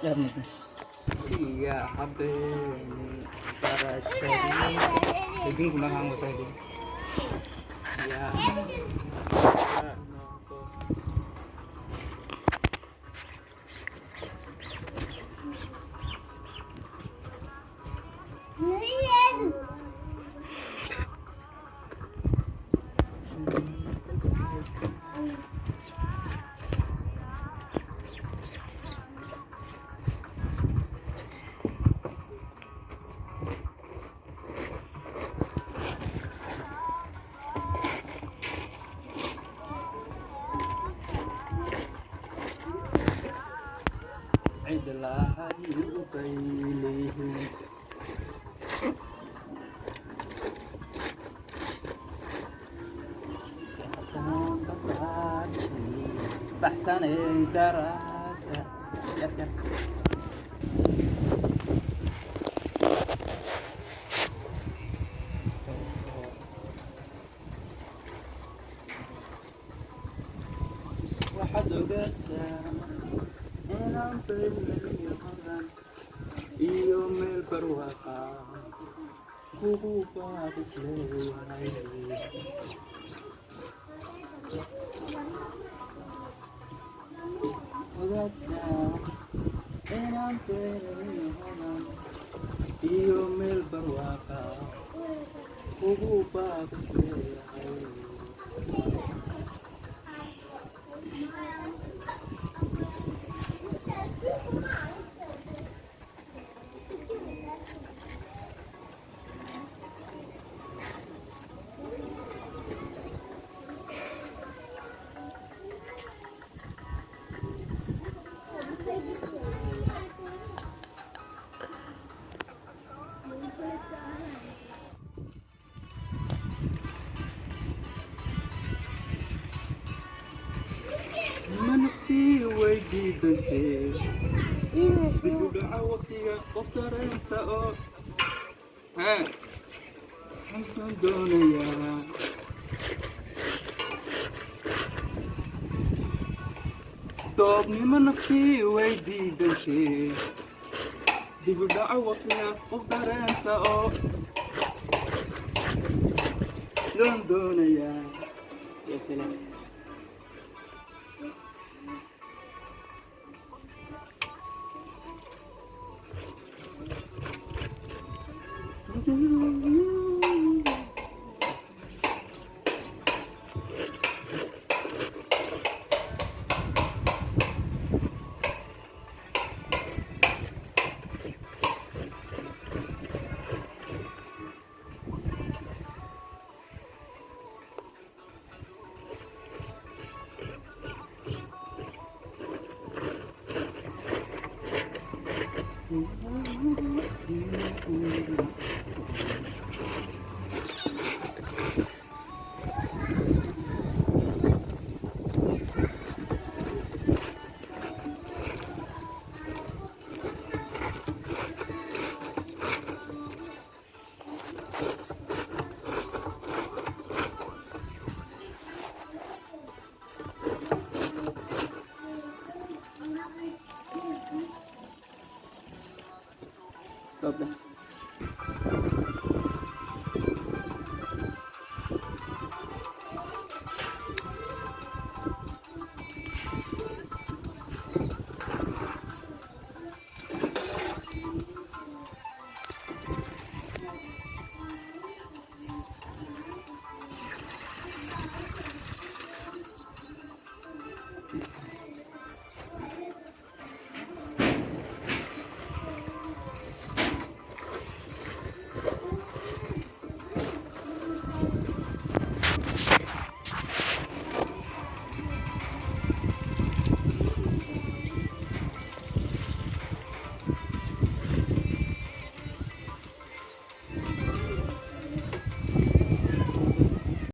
यार मत iya habe para sharing ibing kulang ang basa din ya adalah hari ubailihi bahsan darada ya واحد وقتها inang pilihan iyo mel perwaka kuku patis lewai wagacha inang pilihan iyo mel perwaka kuku patis lewai منفتي ويدي بنتي بدو وقتي قفتر انت ها انت دنيا طوبني منفتي ويدي بنتي بدو وقتي قفتر انت دنيا يا سلام Stop that.